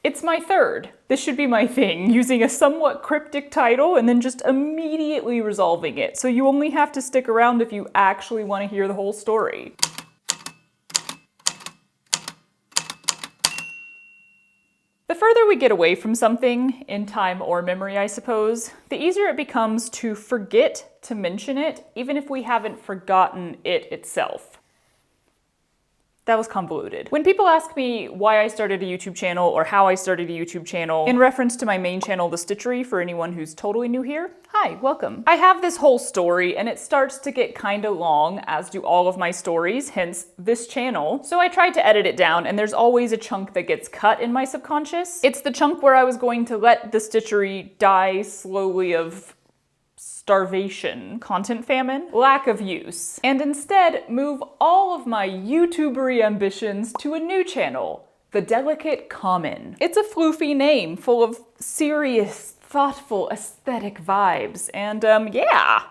It's my third. This should be my thing, using a somewhat cryptic title and then just immediately resolving it. So you only have to stick around if you actually want to hear the whole story. The further we get away from something, in time or memory I suppose, the easier it becomes to forget to mention it, even if we haven't forgotten it itself. That was convoluted. When people ask me why I started a YouTube channel or how I started a YouTube channel, in reference to my main channel, The Stitchery, for anyone who's totally new here, hi, welcome. I have this whole story and it starts to get kinda long, as do all of my stories, hence this channel. So I tried to edit it down and there's always a chunk that gets cut in my subconscious. It's the chunk where I was going to let The Stitchery die slowly of starvation, content famine, lack of use, and instead move all of my YouTubery ambitions to a new channel, The Delicate Common. It's a floofy name full of serious, thoughtful, aesthetic vibes, and yeah,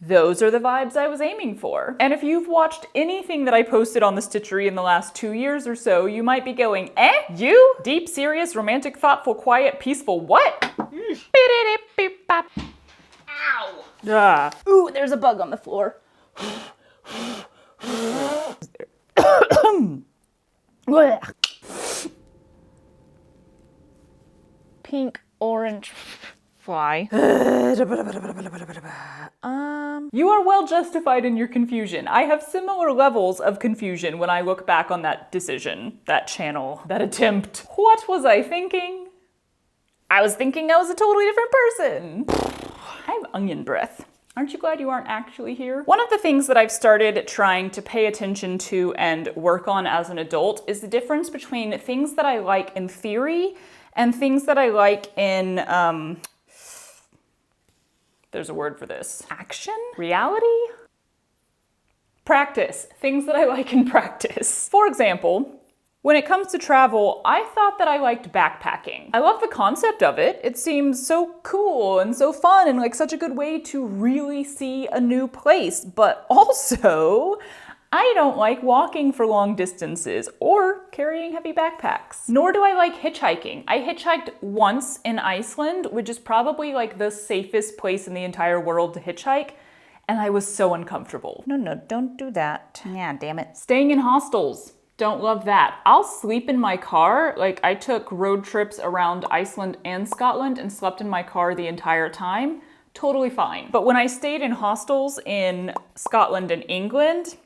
those are the vibes I was aiming for. And if you've watched anything that I posted on The Stitchery in the last 2 years or so, you might be going, you? Deep, serious, romantic, thoughtful, quiet, peaceful, what? Ow! Ah. Ooh, there's a bug on the floor. Pink, orange fly. You are well justified in your confusion. I have similar levels of confusion when I look back on that decision, that channel, that attempt. What was I thinking? I was thinking I was a totally different person. I have onion breath. Aren't you glad you aren't actually here? One of the things that I've started trying to pay attention to and work on as an adult is the difference between things that I like in theory and things that I like in, there's a word for this. Action? Reality? Practice. Things that I like in practice. For example, when it comes to travel, I thought that I liked backpacking. I love the concept of it. It seems so cool and so fun and like such a good way to really see a new place. But also, I don't like walking for long distances or carrying heavy backpacks. Nor do I like hitchhiking. I hitchhiked once in Iceland, which is probably like the safest place in the entire world to hitchhike, and I was so uncomfortable. No, don't do that. Yeah, damn it. Staying in hostels. Don't love that. I'll sleep in my car. Like, I took road trips around Iceland and Scotland and slept in my car the entire time. Totally fine. But when I stayed in hostels in Scotland and England,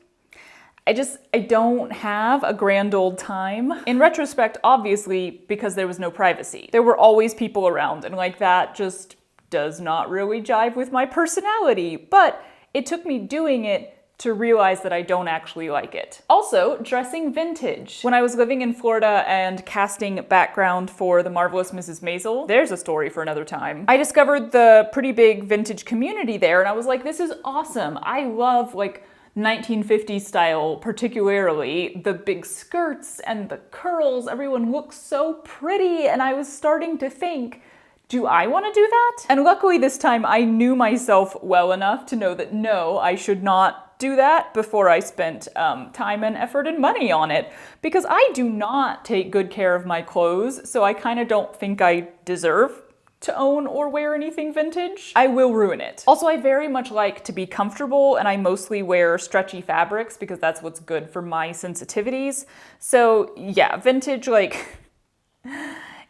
I don't have a grand old time. In retrospect, obviously, because there was no privacy. There were always people around, and like that just does not really jive with my personality. But it took me doing it to realize that I don't actually like it. Also, dressing vintage. When I was living in Florida and casting background for The Marvelous Mrs. Maisel, there's a story for another time, I discovered the pretty big vintage community there, and I was like, this is awesome. I love like 1950s style, particularly the big skirts and the curls. Everyone looks so pretty, and I was starting to think, do I want to do that? And luckily this time I knew myself well enough to know that no, I should not do that before I spent time and effort and money on it, because I do not take good care of my clothes, so I kind of don't think I deserve to own or wear anything vintage. I will ruin it. Also, I very much like to be comfortable, and I mostly wear stretchy fabrics because that's what's good for my sensitivities. So yeah, vintage, like,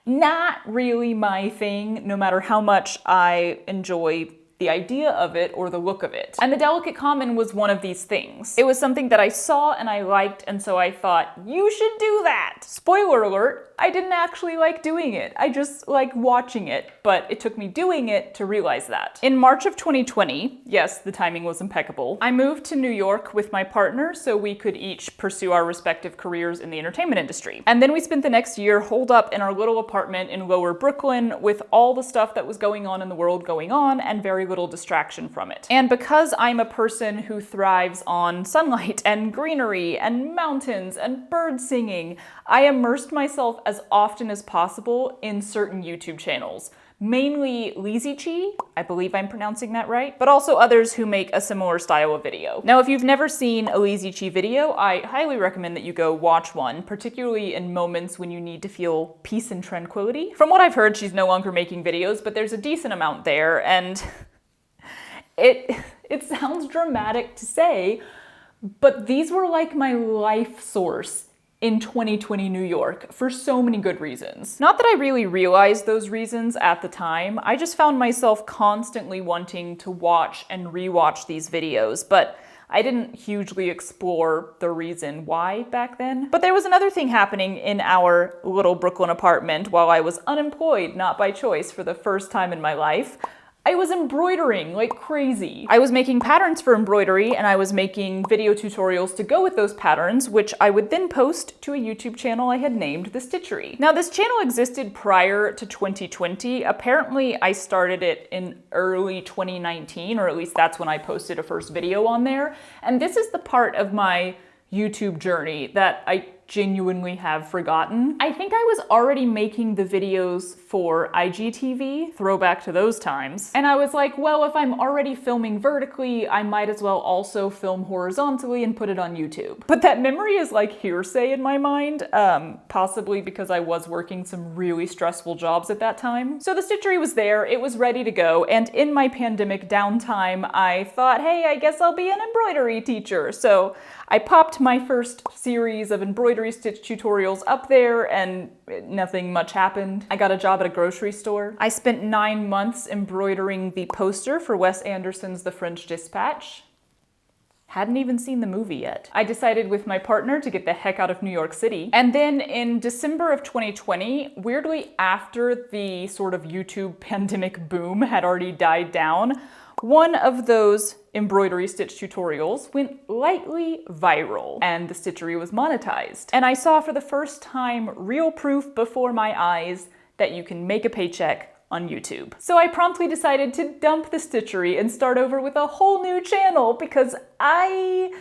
not really my thing, no matter how much I enjoy the idea of it or the look of it. And The Delicate Common was one of these things. It was something that I saw and I liked, and so I thought, you should do that. Spoiler alert, I didn't actually like doing it. I just like watching it, but it took me doing it to realize that. In March of 2020, yes, the timing was impeccable, I moved to New York with my partner so we could each pursue our respective careers in the entertainment industry. And then we spent the next year holed up in our little apartment in Lower Brooklyn with all the stuff that was going on in the world going on and very little distraction from it. And because I'm a person who thrives on sunlight and greenery and mountains and bird singing, I immersed myself as often as possible in certain YouTube channels. mainly Shhh, I believe I'm pronouncing that right, but also others who make a similar style of video. Now, if you've never seen a Shhh video, I highly recommend that you go watch one, particularly in moments when you need to feel peace and tranquility. From what I've heard, she's no longer making videos, but there's a decent amount there, and it sounds dramatic to say, but these were like my life source in 2020 New York for so many good reasons. Not that I really realized those reasons at the time, I just found myself constantly wanting to watch and rewatch these videos, but I didn't hugely explore the reason why back then. But there was another thing happening in our little Brooklyn apartment while I was unemployed, not by choice, for the first time in my life. I was embroidering like crazy. I was making patterns for embroidery, and I was making video tutorials to go with those patterns, which I would then post to a YouTube channel I had named The Stitchery. Now, this channel existed prior to 2020. Apparently, I started it in early 2019, or at least that's when I posted a first video on there. And this is the part of my YouTube journey that I genuinely have forgotten. I think I was already making the videos for IGTV, throwback to those times, and I was like, well, if I'm already filming vertically, I might as well also film horizontally and put it on YouTube. But that memory is like hearsay in my mind, possibly because I was working some really stressful jobs at that time. So the stitchery was there, it was ready to go, and in my pandemic downtime, I thought, hey, I guess I'll be an embroidery teacher. So I popped my first series of embroidery stitch tutorials up there, and nothing much happened. I got a job at a grocery store. I spent 9 months embroidering the poster for Wes Anderson's The French Dispatch. Hadn't even seen the movie yet. I decided with my partner to get the heck out of New York City. And then in December of 2020, weirdly after the sort of YouTube pandemic boom had already died down, one of those embroidery stitch tutorials went lightly viral, and the stitchery was monetized. And I saw for the first time real proof before my eyes that you can make a paycheck on YouTube. So I promptly decided to dump the stitchery and start over with a whole new channel because I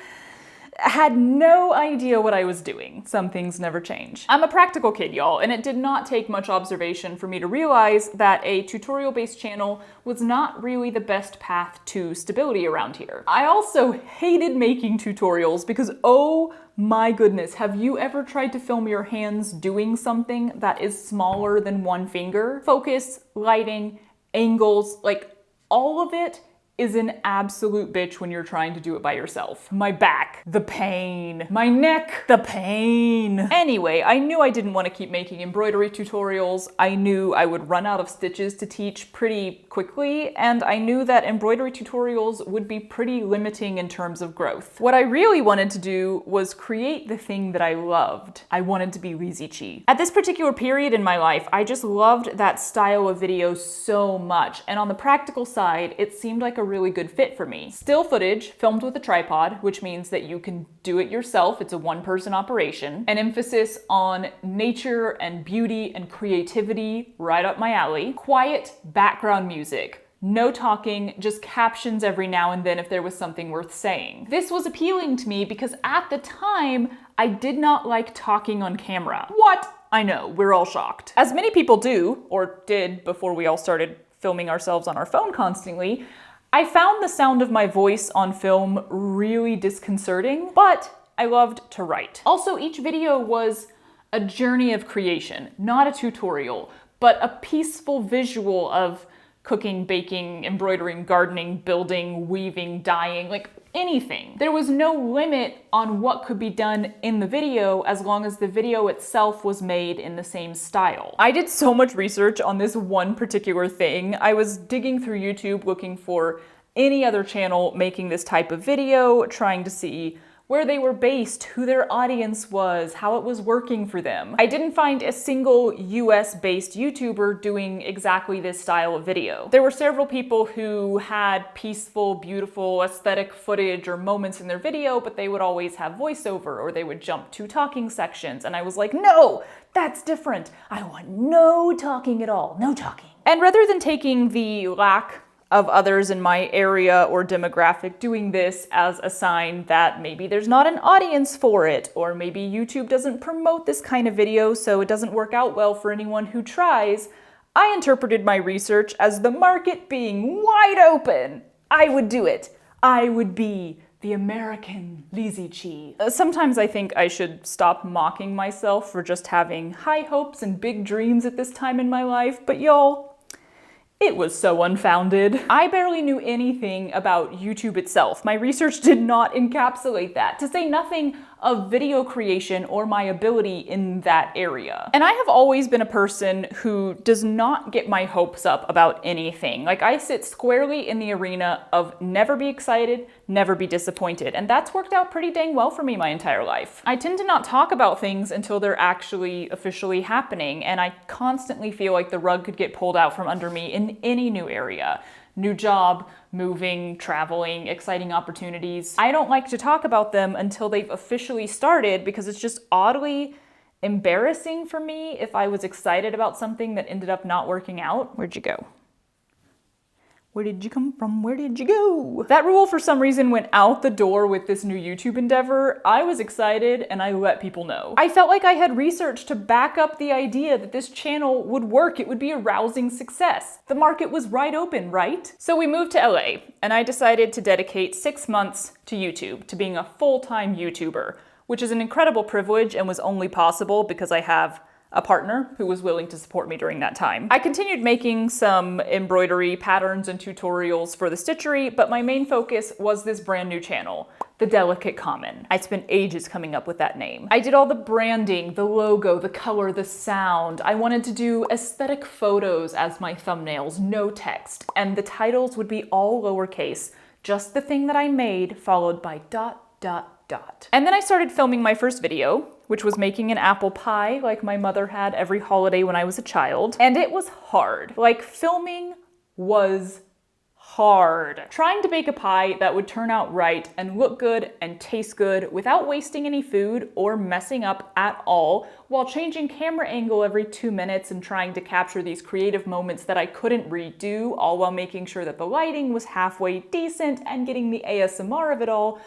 had no idea what I was doing. Some things never change. I'm a practical kid, y'all, and it did not take much observation for me to realize that a tutorial-based channel was not really the best path to stability around here. I also hated making tutorials because, oh my goodness, have you ever tried to film your hands doing something that is smaller than one finger? Focus, lighting, angles, like all of it is an absolute bitch when you're trying to do it by yourself. My back, the pain. My neck, the pain. Anyway, I knew I didn't want to keep making embroidery tutorials. I knew I would run out of stitches to teach pretty quickly, and I knew that embroidery tutorials would be pretty limiting in terms of growth. What I really wanted to do was create the thing that I loved. I wanted to be Shhh. At this particular period in my life, I just loved that style of video so much, and on the practical side, it seemed like a really good fit for me. Still footage filmed with a tripod, which means that you can do it yourself. It's a one-person operation. An emphasis on nature and beauty and creativity, right up my alley. Quiet background music. No talking, just captions every now and then if there was something worth saying. This was appealing to me because at the time, I did not like talking on camera. What? I know, we're all shocked. As many people do, or did before we all started filming ourselves on our phone constantly, I found the sound of my voice on film really disconcerting, but I loved to write. Also, each video was a journey of creation, not a tutorial, but a peaceful visual of cooking, baking, embroidering, gardening, building, weaving, dyeing, like anything. There was no limit on what could be done in the video as long as the video itself was made in the same style. I did so much research on this one particular thing. I was digging through YouTube looking for any other channel making this type of video, trying to see where they were based, who their audience was, how it was working for them. I didn't find a single US-based YouTuber doing exactly this style of video. There were several people who had peaceful, beautiful, aesthetic footage or moments in their video, but they would always have voiceover or they would jump to talking sections. And I was like, no, that's different. I want no talking at all, no talking. And rather than taking the lack of others in my area or demographic doing this as a sign that maybe there's not an audience for it, or maybe YouTube doesn't promote this kind of video so it doesn't work out well for anyone who tries, I interpreted my research as the market being wide open. I would do it. I would be the American Lizzie Chi. Sometimes I think I should stop mocking myself for just having high hopes and big dreams at this time in my life, but y'all, it was so unfounded. I barely knew anything about YouTube itself. My research did not encapsulate that, to say nothing of video creation or my ability in that area. And I have always been a person who does not get my hopes up about anything. Like, I sit squarely in the arena of never be excited, never be disappointed. And that's worked out pretty dang well for me my entire life. I tend to not talk about things until they're actually officially happening. And I constantly feel like the rug could get pulled out from under me in any new area. New job, moving, traveling, exciting opportunities. I don't like to talk about them until they've officially started because it's just oddly embarrassing for me if I was excited about something that ended up not working out. Where'd you go? Where did you come from? Where did you go? That rule for some reason went out the door with this new YouTube endeavor. I was excited and I let people know. I felt like I had research to back up the idea that this channel would work. It would be a rousing success. The market was wide open, right? So we moved to LA and I decided to dedicate 6 months to YouTube, to being a full-time YouTuber, which is an incredible privilege and was only possible because I have a partner who was willing to support me during that time. I continued making some embroidery patterns and tutorials for the stitchery, but my main focus was this brand new channel, The Delicate Common. I spent ages coming up with that name. I did all the branding, the logo, the color, the sound. I wanted to do aesthetic photos as my thumbnails, no text, and the titles would be all lowercase, just the thing that I made followed by ... And then I started filming my first video, which was making an apple pie like my mother had every holiday when I was a child. And it was hard. Like, filming was hard. Trying to bake a pie that would turn out right and look good and taste good without wasting any food or messing up at all, while changing camera angle every 2 minutes and trying to capture these creative moments that I couldn't redo, all while making sure that the lighting was halfway decent and getting the ASMR of it all,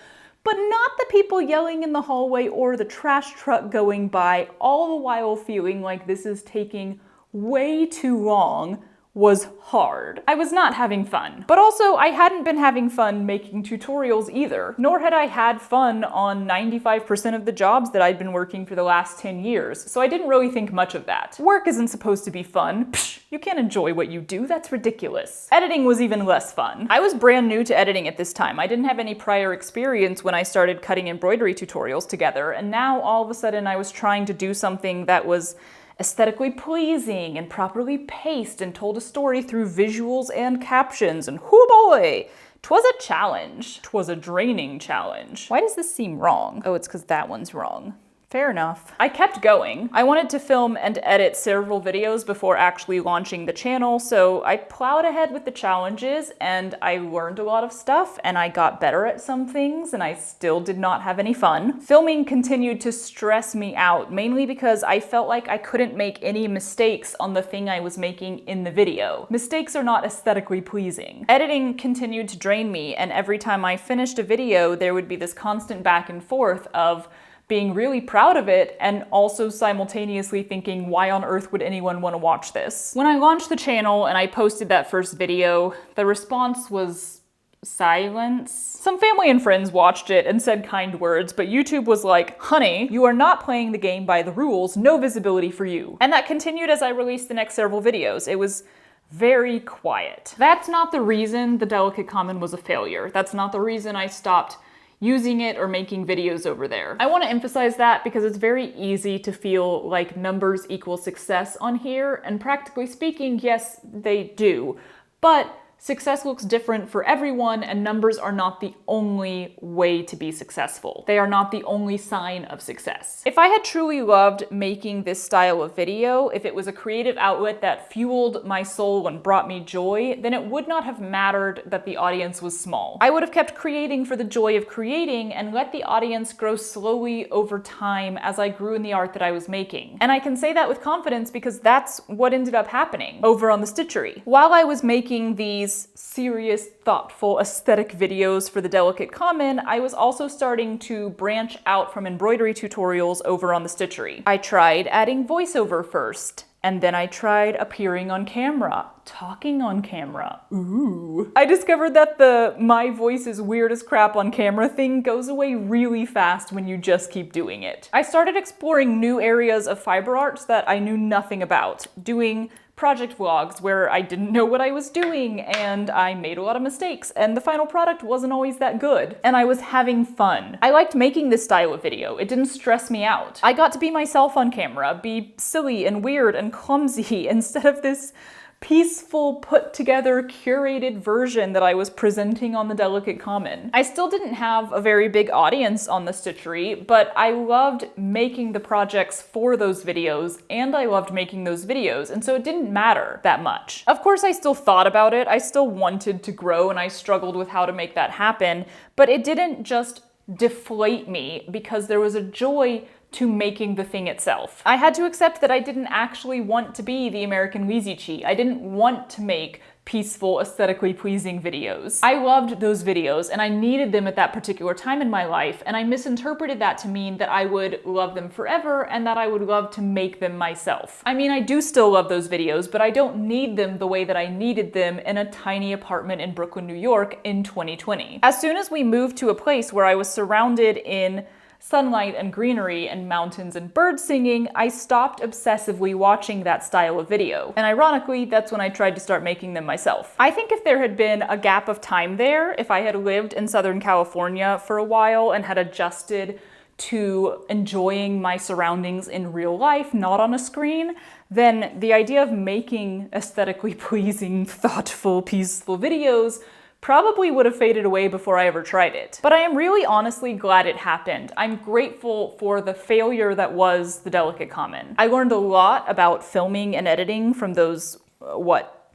but not the people yelling in the hallway or the trash truck going by, all the while feeling like this is taking way too long, was hard. I was not having fun. But also, I hadn't been having fun making tutorials either, nor had I had fun on 95% of the jobs that I'd been working for the last 10 years, so I didn't really think much of that. Work isn't supposed to be fun. Psh, you can't enjoy what you do, that's ridiculous. Editing was even less fun. I was brand new to editing at this time. I didn't have any prior experience when I started cutting embroidery tutorials together, and now all of a sudden I was trying to do something that was aesthetically pleasing and properly paced and told a story through visuals and captions, and whoo boy, 'twas a challenge. 'Twas a draining challenge. Why does this seem wrong? Oh, it's because that one's wrong. Fair enough. I kept going. I wanted to film and edit several videos before actually launching the channel, so I plowed ahead with the challenges and I learned a lot of stuff and I got better at some things, and I still did not have any fun. Filming continued to stress me out, mainly because I felt like I couldn't make any mistakes on the thing I was making in the video. Mistakes are not aesthetically pleasing. Editing continued to drain me, and every time I finished a video, there would be this constant back and forth of being really proud of it and also simultaneously thinking, why on earth would anyone want to watch this? When I launched the channel and I posted that first video, the response was silence. Some family and friends watched it and said kind words, but YouTube was like, honey, you are not playing the game by the rules, no visibility for you. And that continued as I released the next several videos. It was very quiet. That's not the reason The Delicate Common was a failure. That's not the reason I stopped using it or making videos over there. I want to emphasize that because it's very easy to feel like numbers equal success on here, and practically speaking, yes, they do. But success looks different for everyone, and numbers are not the only way to be successful. They are not the only sign of success. If I had truly loved making this style of video, if it was a creative outlet that fueled my soul and brought me joy, then it would not have mattered that the audience was small. I would have kept creating for the joy of creating and let the audience grow slowly over time as I grew in the art that I was making. And I can say that with confidence because that's what ended up happening over on the stitchery. While I was making these serious, thoughtful, aesthetic videos for The Delicate Common, I was also starting to branch out from embroidery tutorials over on the stitchery. I tried adding voiceover first, And then I tried appearing on camera, talking on camera. Ooh. I discovered that the my voice is weird as crap on camera thing goes away really fast when you just keep doing it. I started exploring new areas of fiber arts that I knew nothing about, doing project vlogs where I didn't know what I was doing and I made a lot of mistakes and the final product wasn't always that good. And I was having fun. I liked making this style of video. It didn't stress me out. I got to be myself on camera, be silly and weird and clumsy instead of this peaceful, put together, curated version that I was presenting on the Delicate Common. I still didn't have a very big audience on the Stitchery, but I loved making the projects for those videos, and I loved making those videos, and so it didn't matter that much. Of course, I still thought about it, I still wanted to grow, and I struggled with how to make that happen, but it didn't just deflate me because there was a joy to making the thing itself. I had to accept that I didn't actually want to be the American Wheezy Chi. I didn't want to make peaceful, aesthetically pleasing videos. I loved those videos and I needed them at that particular time in my life, and I misinterpreted that to mean that I would love them forever and that I would love to make them myself. I mean, I do still love those videos, but I don't need them the way that I needed them in a tiny apartment in Brooklyn, New York in 2020. As soon as we moved to a place where I was surrounded in sunlight and greenery and mountains and birds singing, I stopped obsessively watching that style of video. And ironically, that's when I tried to start making them myself. I think if there had been a gap of time there, if I had lived in Southern California for a while and had adjusted to enjoying my surroundings in real life, not on a screen, then the idea of making aesthetically pleasing, thoughtful, peaceful videos probably would have faded away before I ever tried it. But I am really honestly glad it happened. I'm grateful for the failure that was the Delicate Common. I learned a lot about filming and editing from those,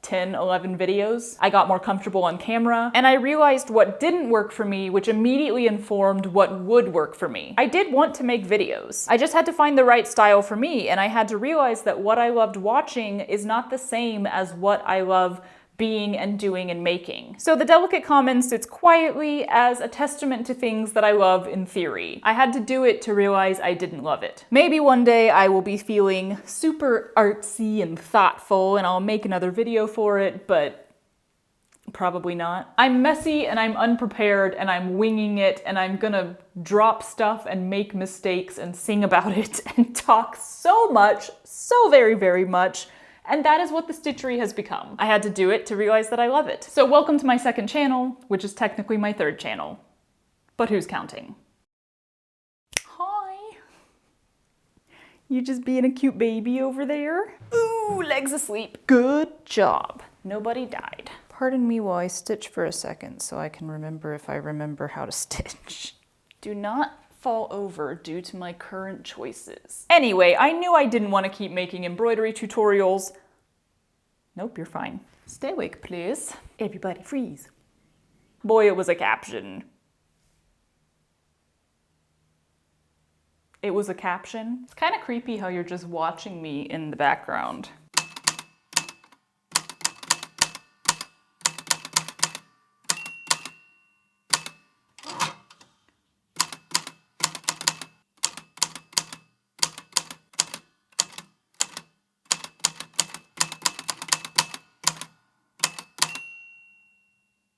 10, 11 videos. I got more comfortable on camera, and I realized what didn't work for me, which immediately informed what would work for me. I did want to make videos. I just had to find the right style for me, and I had to realize that what I loved watching is not the same as what I love being and doing and making. So the Delicate Common sits quietly as a testament to things that I love in theory. I had to do it to realize I didn't love it. Maybe one day I will be feeling super artsy and thoughtful and I'll make another video for it, but probably not. I'm messy and I'm unprepared and I'm winging it and I'm gonna drop stuff and make mistakes and sing about it and talk so much, so very, very much. And that is what the Stitchery has become. I had to do it to realize that I love it. So welcome to my second channel, which is technically my third channel. But who's counting? Hi. You just being a cute baby over there? Ooh, legs asleep. Good job. Nobody died. Pardon me while I stitch for a second so I can remember if I remember how to stitch. Do not fall over due to my current choices. Anyway, I knew I didn't want to keep making embroidery tutorials. Nope, you're fine. Stay awake, please. Everybody freeze. Boy, it was a caption. It was a caption. It's kind of creepy how you're just watching me in the background.